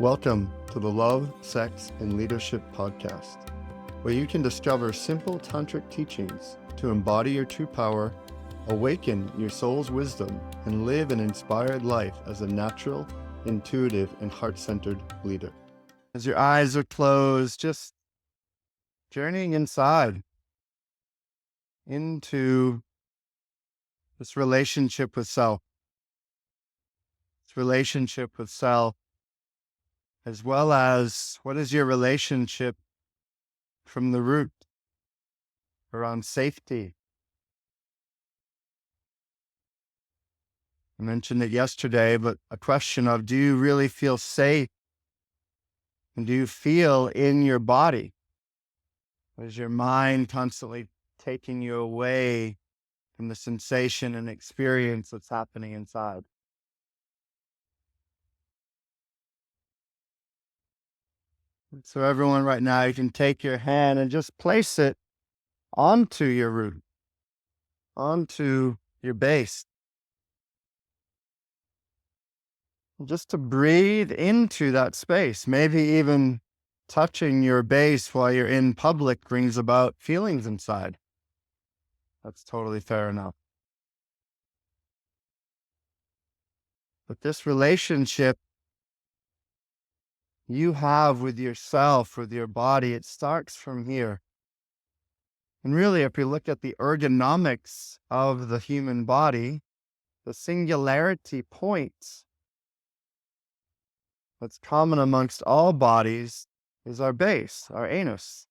Welcome to the Love, Sex, and Leadership podcast, where you can discover simple tantric teachings to embody your true power, awaken your soul's wisdom, and live an inspired life as a natural, intuitive, and heart-centered leader. As your eyes are closed, just journeying inside into this relationship with self, as well as what is your relationship from the root around safety. I mentioned it yesterday, but a question of, do you really feel safe? And do you feel in your body? Or is your mind constantly taking you away from the sensation and experience that's happening inside? So everyone right now, you can take your hand and just place it onto your root, onto your base. Just to breathe into that space, maybe even touching your base while you're in public brings about feelings inside. That's totally fair enough. But this relationship you have with yourself, with your body, it starts from here. And really, if you look at the ergonomics of the human body, the singularity point that's common amongst all bodies is our base, our anus.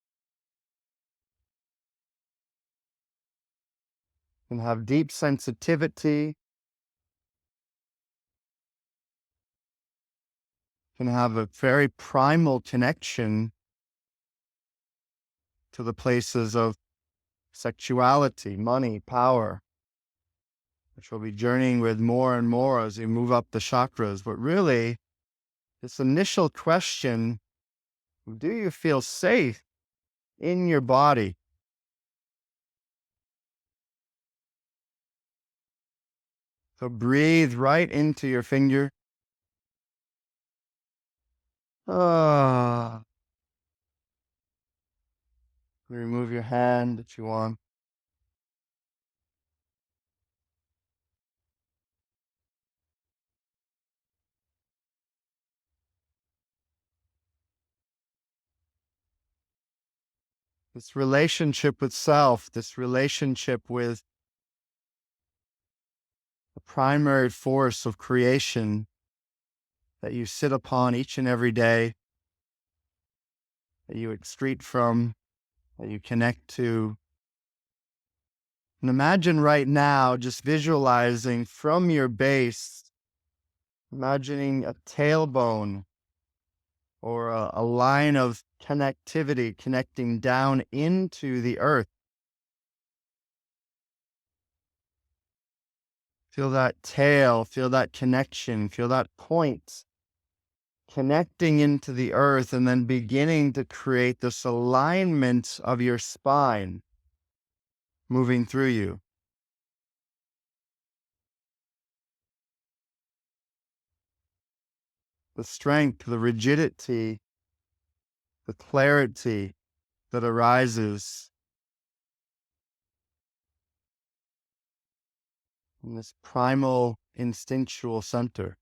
And have deep sensitivity, can have a very primal connection to the places of sexuality, money, power, which we'll be journeying with more and more as we move up the chakras. But really, this initial question, do you feel safe in your body? So breathe right into your finger. Remove your hand if you want. This relationship with self, this relationship with the primary force of creation that you sit upon each and every day, that you excrete from, that you connect to. And imagine right now, just visualizing from your base, imagining a tailbone or a line of connectivity connecting down into the earth. Feel that tail, feel that connection, feel that point connecting into the earth, and then beginning to create this alignment of your spine moving through you. The strength, the rigidity, the clarity that arises in this primal instinctual center,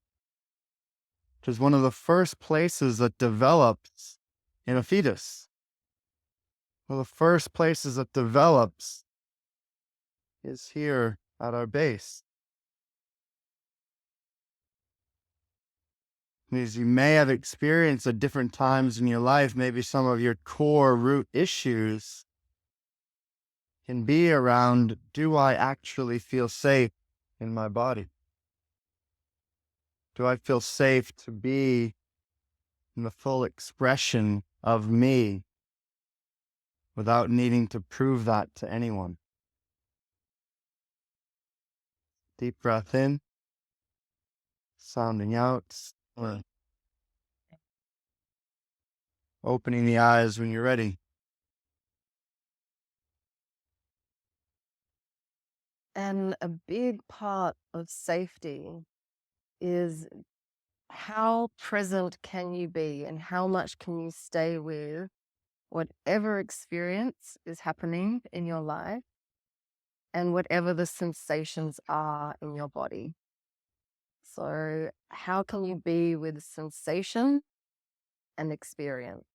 which is one of the first places that develops in a fetus. One of the first places that develops is here at our base. As you may have experienced at different times in your life, maybe some of your core root issues can be around, do I actually feel safe in my body? Do I feel safe to be in the full expression of me without needing to prove that to anyone? Deep breath in, sounding out, opening the eyes when you're ready. And a big part of safety is how present can you be and how much can you stay with whatever experience is happening in your life and whatever the sensations are in your body. So, how can you be with sensation and experience?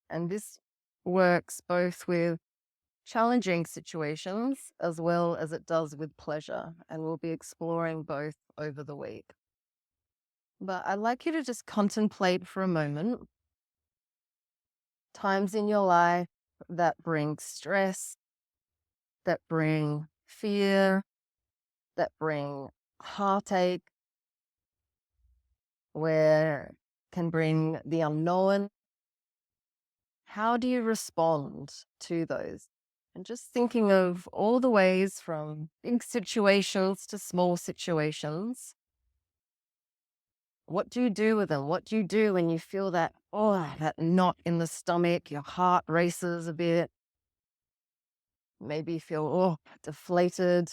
And this works both with challenging situations as well as it does with pleasure. And we'll be exploring both over the week. But I'd like you to just contemplate for a moment times in your life that bring stress, that bring fear, that bring heartache, where can bring the unknown. How do you respond to those? And just thinking of all the ways from big situations to small situations. What do you do with them? What do you do when you feel that, that knot in the stomach, your heart races a bit? Maybe you feel, deflated.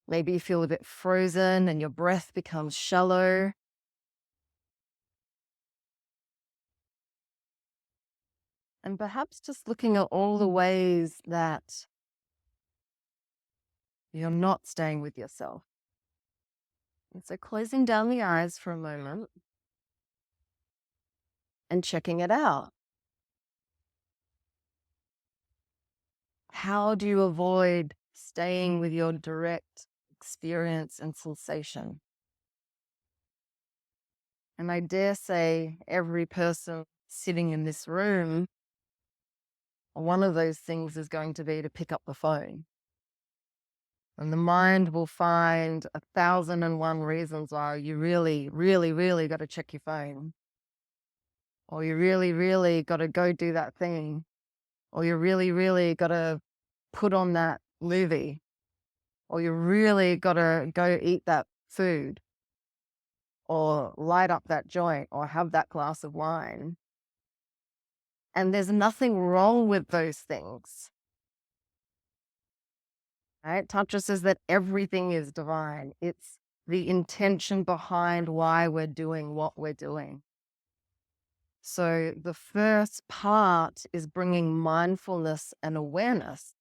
Maybe you feel a bit frozen and your breath becomes shallow. And perhaps just looking at all the ways that you're not staying with yourself. And so closing down the eyes for a moment and checking it out. How do you avoid staying with your direct experience and sensation? And I dare say every person sitting in this room, one of those things is going to be to pick up the phone. And the mind will find 1,001 reasons why you really, really, really got to check your phone. Or you really, really got to go do that thing. Or you really, really got to put on that movie. Or you really got to go eat that food. Or light up that joint or have that glass of wine. And there's nothing wrong with those things. Right? Tantra says that everything is divine. It's the intention behind why we're doing what we're doing. So the first part is bringing mindfulness and awareness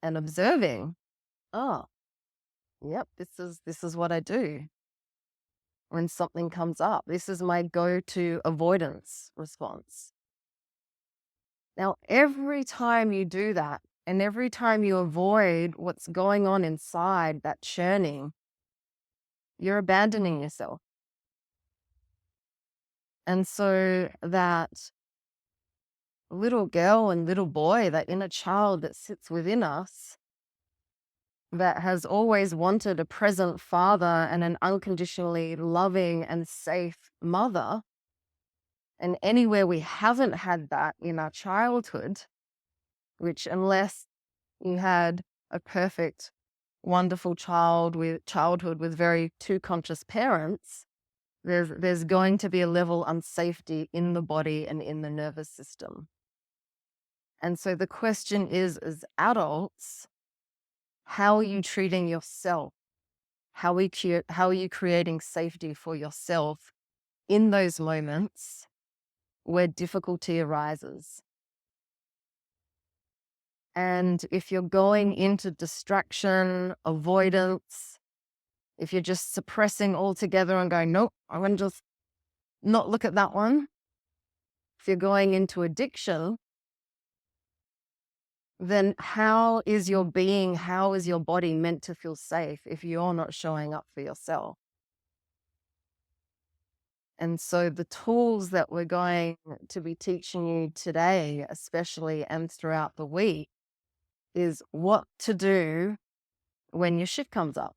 and observing, yep, this is what I do when something comes up. This is my go-to avoidance response. Now, every time you do that, and every time you avoid what's going on inside, that churning, you're abandoning yourself. And so that little girl and little boy, that inner child that sits within us, that has always wanted a present father and an unconditionally loving and safe mother, and anywhere we haven't had that in our childhood, which unless you had a perfect, wonderful childhood with very two conscious parents, there's going to be a level of unsafety in the body and in the nervous system. And so the question is, as adults, how are you treating yourself? How are you creating safety for yourself in those moments where difficulty arises? And if you're going into distraction, avoidance, if you're just suppressing altogether and going, nope, I want to just not look at that one. If you're going into addiction, then how is your being, how is your body meant to feel safe if you're not showing up for yourself? And so the tools that we're going to be teaching you today, especially and throughout the week, is what to do when your shit comes up.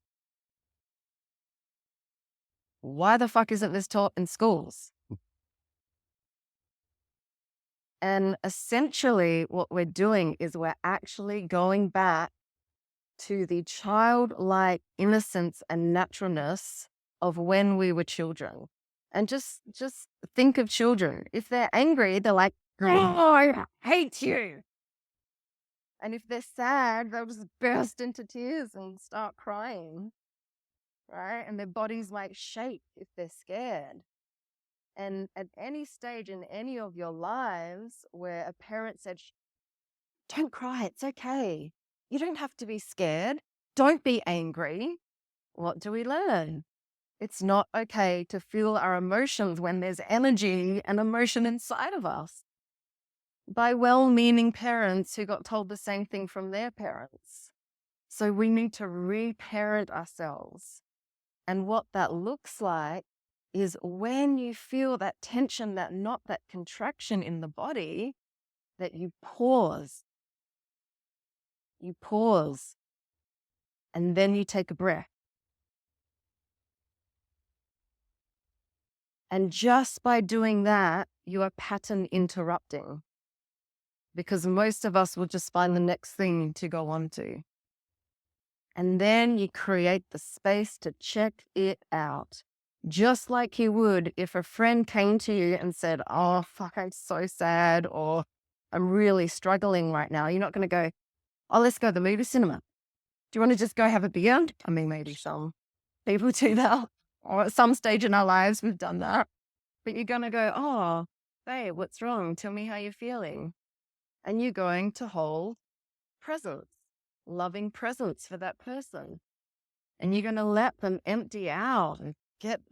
Why the fuck isn't this taught in schools? And essentially what we're doing is we're actually going back to the childlike innocence and naturalness of when we were children. And just think of children. If they're angry, they're like, oh, I hate you. And if they're sad, they'll just burst into tears and start crying. right? And their bodies might shake if they're scared. And at any stage in any of your lives where a parent said, don't cry, it's okay. You don't have to be scared. Don't be angry. What do we learn? It's not okay to feel our emotions when there's energy and emotion inside of us by well-meaning parents who got told the same thing from their parents. So we need to reparent ourselves. And what that looks like is when you feel that tension, that knot, that contraction in the body, that you pause. You pause. And then you take a breath. And just by doing that, you are pattern interrupting. Because most of us will just find the next thing to go on to. And then you create the space to check it out. Just like you would if a friend came to you and said, oh, fuck, I'm so sad, or I'm really struggling right now. You're not going to go, oh, let's go to the movie cinema. Do you want to just go have a beer? I mean, maybe some people do that. Or at some stage in our lives, we've done that. But you're going to go, oh, hey, what's wrong? Tell me how you're feeling. And you're going to hold presence, loving presence for that person. And you're going to let them empty out and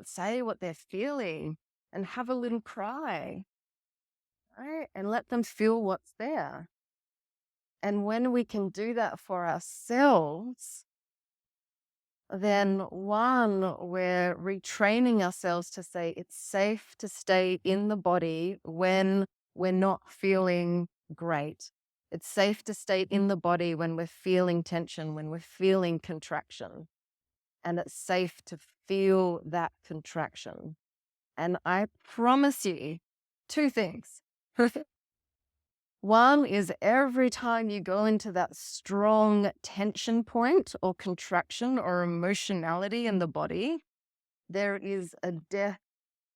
say what they're feeling and have a little cry, right? And let them feel what's there. And when we can do that for ourselves, then one, we're retraining ourselves to say it's safe to stay in the body when we're not feeling great. It's safe to stay in the body when we're feeling tension, when we're feeling contraction. And it's safe to feel that contraction. And I promise you two things. One is every time you go into that strong tension point or contraction or emotionality in the body, there is a death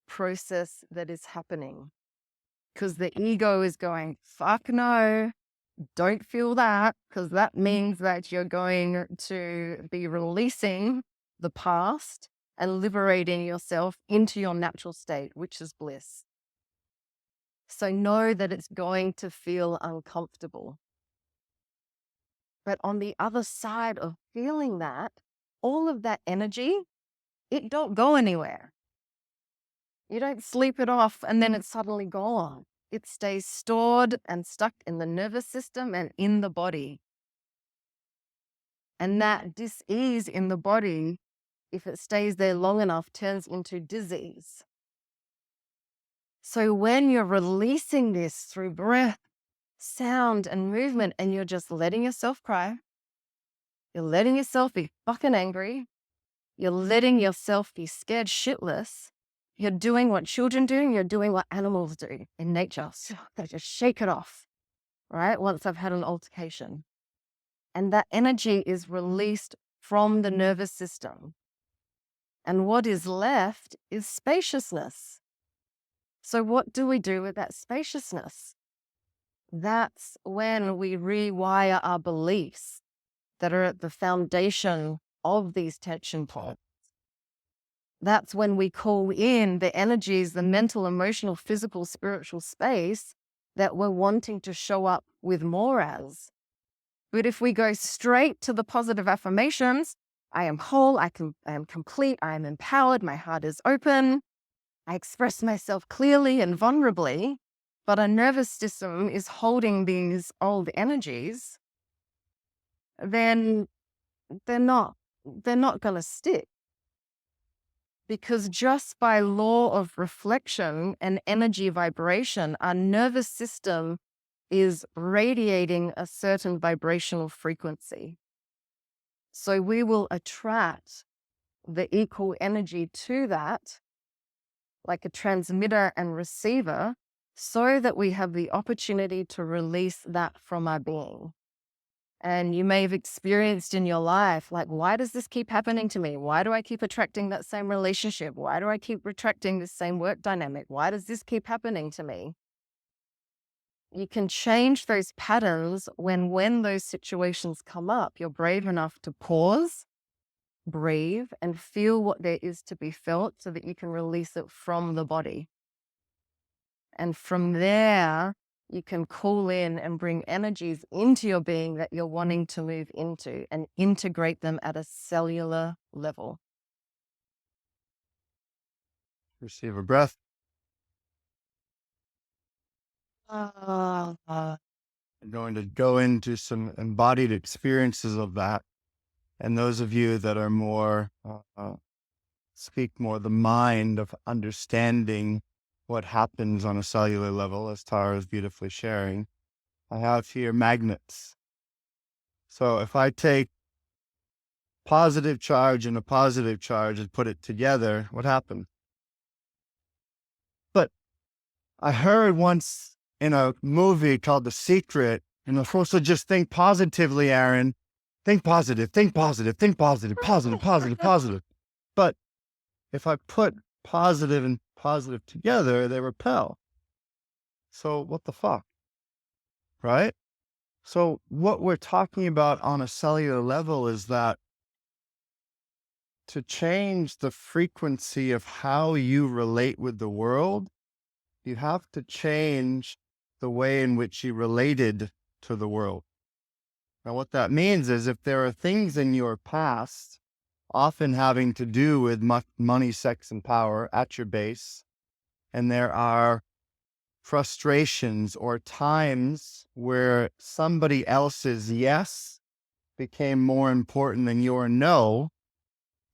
process that is happening. Because the ego is going, fuck no, don't feel that, because that means that you're going to be releasing the past and liberating yourself into your natural state, which is bliss. So know that it's going to feel uncomfortable. But on the other side of feeling that, all of that energy, it don't go anywhere. You don't sleep it off and then it's suddenly gone. It stays stored and stuck in the nervous system and in the body. And that dis-ease in the body, if it stays there long enough, turns into disease. So when you're releasing this through breath, sound, and movement, and you're just letting yourself cry, you're letting yourself be fucking angry, you're letting yourself be scared shitless, you're doing what children do, you're doing what animals do in nature. So they just shake it off, right? Once I've had an altercation. And that energy is released from the nervous system. And what is left is spaciousness. So what do we do with that spaciousness? That's when we rewire our beliefs that are at the foundation of these tension points. That's when we call in the energies, the mental, emotional, physical, spiritual space that we're wanting to show up with more as. But if we go straight to the positive affirmations, I am whole, I am complete, I am empowered, my heart is open, I express myself clearly and vulnerably, but our nervous system is holding these old energies, then they're not going to stick. Because just by law of reflection and energy vibration, our nervous system is radiating a certain vibrational frequency. So we will attract the equal energy to that, like a transmitter and receiver, so that we have the opportunity to release that from our being. And you may have experienced in your life, like, why does this keep happening to me? Why do I keep attracting that same relationship? Why do I keep attracting the same work dynamic? Why does this keep happening to me? You can change those patterns when those situations come up, you're brave enough to pause, breathe and feel what there is to be felt so that you can release it from the body. And from there, you can call in and bring energies into your being that you're wanting to move into and integrate them at a cellular level. Receive a breath. Ah, I'm going to go into some embodied experiences of that. And those of you that are more, speak more the mind of understanding what happens on a cellular level, as Tara is beautifully sharing, I have here magnets. So if I take positive charge and a positive charge and put it together, what happens? But I heard once in a movie called The Secret, and I'm supposed to just think positively, Aaron. Think positive, think positive, think positive, positive, positive, positive. But if I put positive and positive together, they repel. So what the fuck? Right? So what we're talking about on a cellular level is that to change the frequency of how you relate with the world, you have to change the way in which you related to the world. Now, what that means is if there are things in your past, often having to do with money, sex, and power at your base, and there are frustrations or times where somebody else's yes became more important than your no,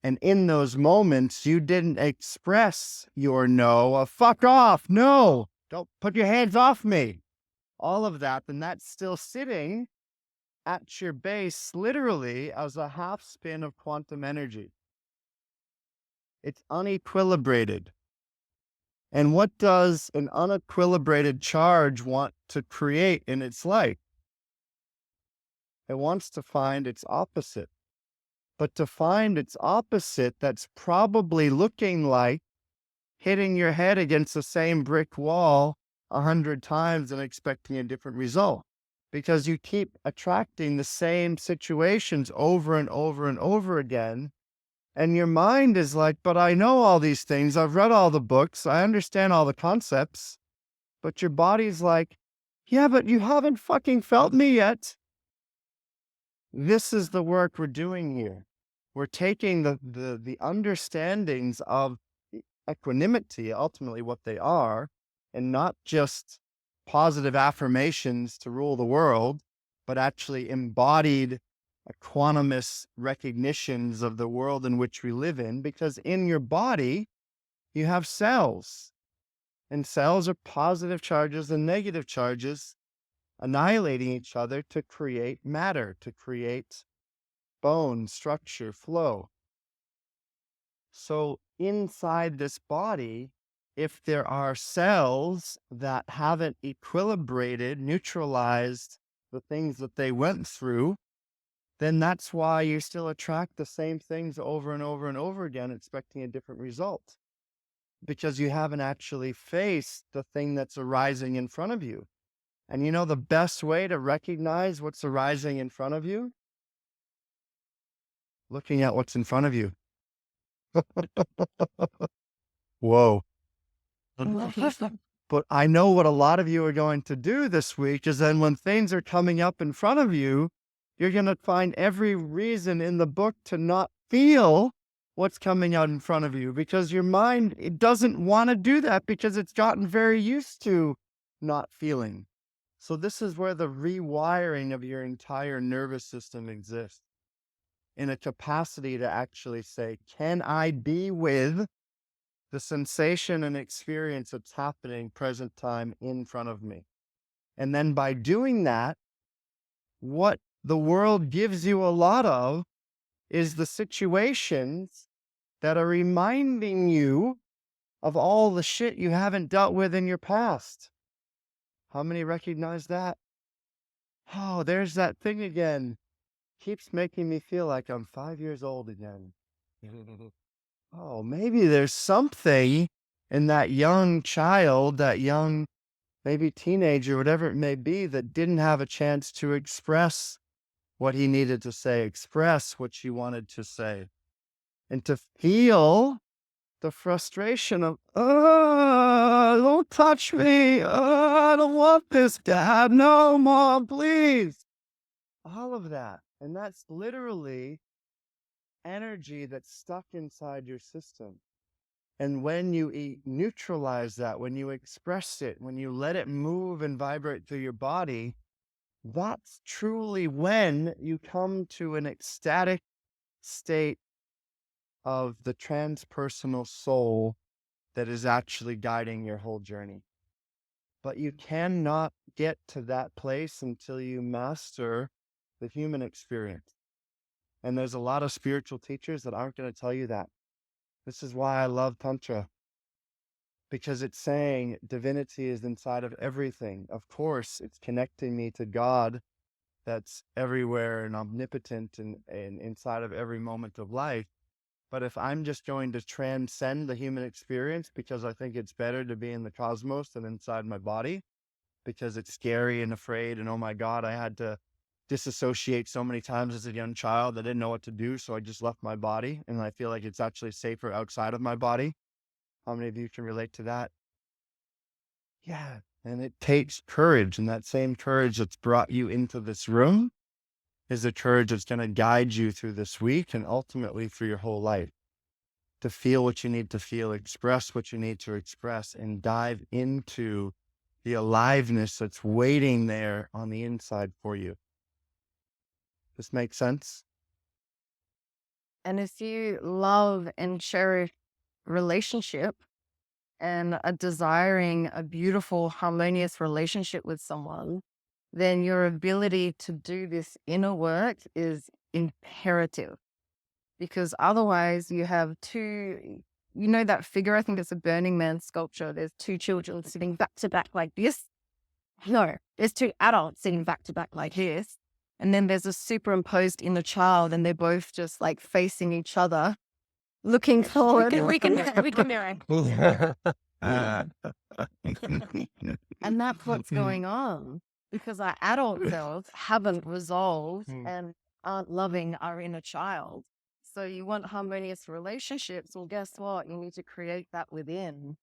and in those moments, you didn't express your no, fuck off, no, don't put your hands off me, all of that, then that's still sitting at your base, literally as a half spin of quantum energy. It's unequilibrated. And what does an unequilibrated charge want to create in its life? It wants to find its opposite. But to find its opposite that's probably looking like hitting your head against the same brick wall 100 times and expecting a different result. Because you keep attracting the same situations over and over and over again. And your mind is like, but I know all these things. I've read all the books. I understand all the concepts. But your body's like, yeah, but you haven't fucking felt me yet. This is the work we're doing here. We're taking the understandings of equanimity, ultimately what they are, and not just positive affirmations to rule the world, but actually embodied equanimous recognitions of the world in which we live in, because in your body, you have cells, and cells are positive charges and negative charges annihilating each other to create matter, to create bone, structure, flow. So inside this body, if there are cells that haven't equilibrated, neutralized the things that they went through, then that's why you still attract the same things over and over and over again, expecting a different result. Because you haven't actually faced the thing that's arising in front of you. And you know the best way to recognize what's arising in front of you? Looking at what's in front of you. Whoa. But I know what a lot of you are going to do this week is then when things are coming up in front of you, you're going to find every reason in the book to not feel what's coming out in front of you because your mind, it doesn't want to do that because it's gotten very used to not feeling. So this is where the rewiring of your entire nervous system exists in a capacity to actually say, can I be with the sensation and experience that's happening present time in front of me? And then by doing that, what the world gives you a lot of is the situations that are reminding you of all the shit you haven't dealt with in your past. How many recognize that? Oh, there's that thing again. Keeps making me feel like I'm 5 years old again. Oh, maybe there's something in that young child, that young, maybe teenager, whatever it may be, that didn't have a chance to express what he needed to say, express what she wanted to say. and to feel the frustration of, don't touch me. I don't want this, Dad. No, Mom, please. All of that. And that's literally energy that's stuck inside your system. And when you neutralize that, when you express it, when you let it move and vibrate through your body, that's truly when you come to an ecstatic state of the transpersonal soul that is actually guiding your whole journey. But you cannot get to that place until you master the human experience. And there's a lot of spiritual teachers that aren't going to tell you that. This is why I love Tantra, because it's saying divinity is inside of everything. Of course, it's connecting me to God that's everywhere and omnipotent and inside of every moment of life. But if I'm just going to transcend the human experience because I think it's better to be in the cosmos than inside my body, because it's scary and afraid, and oh my God, I had to disassociate so many times as a young child, I didn't know what to do, so I just left my body, and I feel like it's actually safer outside of my body. How many of you can relate to that? Yeah. And it takes courage, and that same courage that's brought you into this room is the courage that's going to guide you through this week and ultimately through your whole life, to feel what you need to feel, express what you need to express, and dive into the aliveness that's waiting there on the inside for you. This makes sense? And if you love and cherish relationship and are desiring a beautiful, harmonious relationship with someone, then your ability to do this inner work is imperative. Because otherwise you have that figure, I think it's a Burning Man sculpture. There's two children sitting back to back like this. No, there's two adults sitting back to back like this. And then there's a superimposed inner child, and they're both just like facing each other, looking forward. We can mirror. And that's what's going on, because our adult selves haven't resolved and aren't loving our inner child. So you want harmonious relationships. Well, guess what? You need to create that within.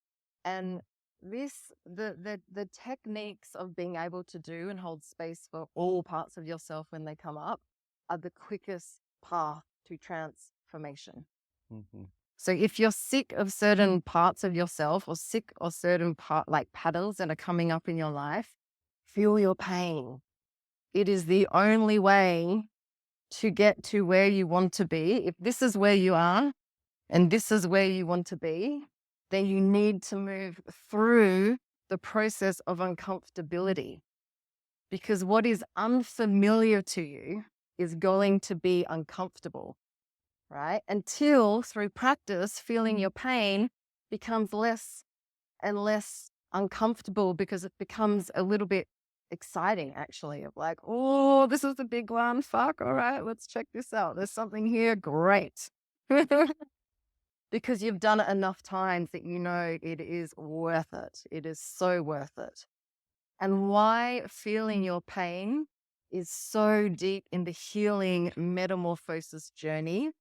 And the techniques of being able to do and hold space for all parts of yourself when they come up are the quickest path to transformation. Mm-hmm. So if you're sick of certain parts of yourself, or sick of certain patterns that are coming up in your life, feel your pain. It is the only way to get to where you want to be. If this is where you are and this is where you want to be, then you need to move through the process of uncomfortability, because what is unfamiliar to you is going to be uncomfortable. Right? Until through practice, feeling your pain becomes less and less uncomfortable, because it becomes a little bit exciting, actually, of like, oh, this is the big one. Fuck. All right, let's check this out. There's something here. Great. Because you've done it enough times that you know it is worth it. It is so worth it. And why feeling your pain is so deep in the healing metamorphosis journey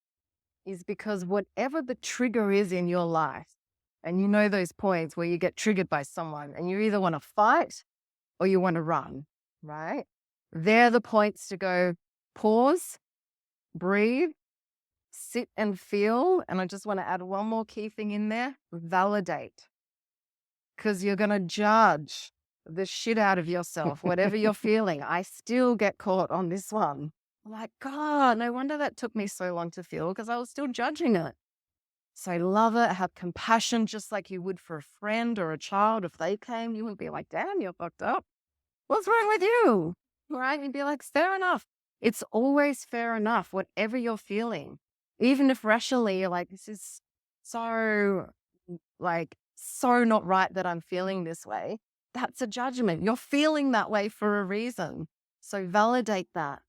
is because whatever the trigger is in your life, and you know those points where you get triggered by someone and you either want to fight or you want to run, right? They're the points to go pause, breathe, sit and feel. And I just want to add one more key thing in there: validate. Because you're going to judge the shit out of yourself, whatever you're feeling. I still get caught on this one. I'm like, God, no wonder that took me so long to feel, because I was still judging it. So love it, have compassion, just like you would for a friend or a child. If they came, you wouldn't be like, damn, you're fucked up. What's wrong with you? Right? You'd be like, fair enough. It's always fair enough, whatever you're feeling. Even if rationally you're like, this is so not right that I'm feeling this way. That's a judgment. You're feeling that way for a reason. So validate that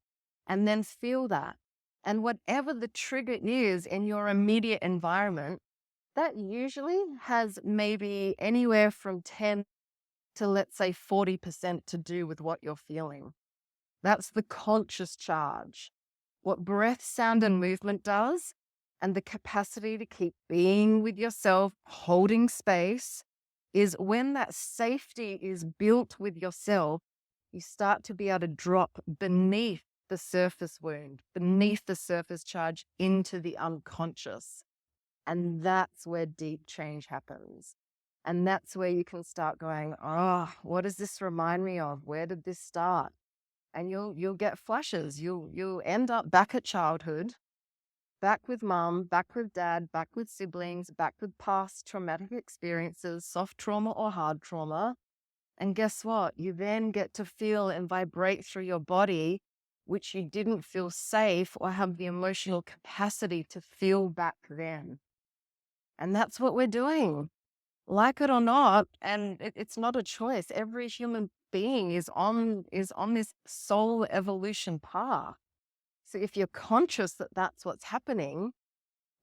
and then feel that. And whatever the trigger is in your immediate environment, that usually has maybe anywhere from 10 to, let's say, 40% to do with what you're feeling. That's the conscious charge. What breath, sound, and movement does and the capacity to keep being with yourself, holding space, is when that safety is built with yourself, you start to be able to drop beneath the surface wound, beneath the surface charge into the unconscious. And that's where deep change happens. And that's where you can start going, oh, what does this remind me of? Where did this start? And you'll get flashes. You'll end up back at childhood, back with mom, back with dad, back with siblings, back with past traumatic experiences, soft trauma or hard trauma. And guess what? You then get to feel and vibrate through your body, which you didn't feel safe or have the emotional capacity to feel back then. And that's what we're doing, like it or not. And it's not a choice. Every human being is on this soul evolution path. So if you're conscious that that's what's happening,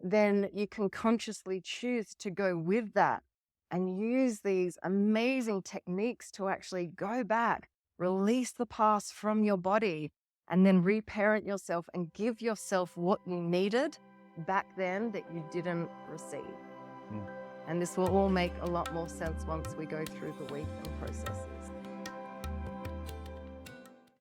then you can consciously choose to go with that and use these amazing techniques to actually go back, release the past from your body, and then reparent yourself and give yourself what you needed back then that you didn't receive. And this will all make a lot more sense once we go through the week and process.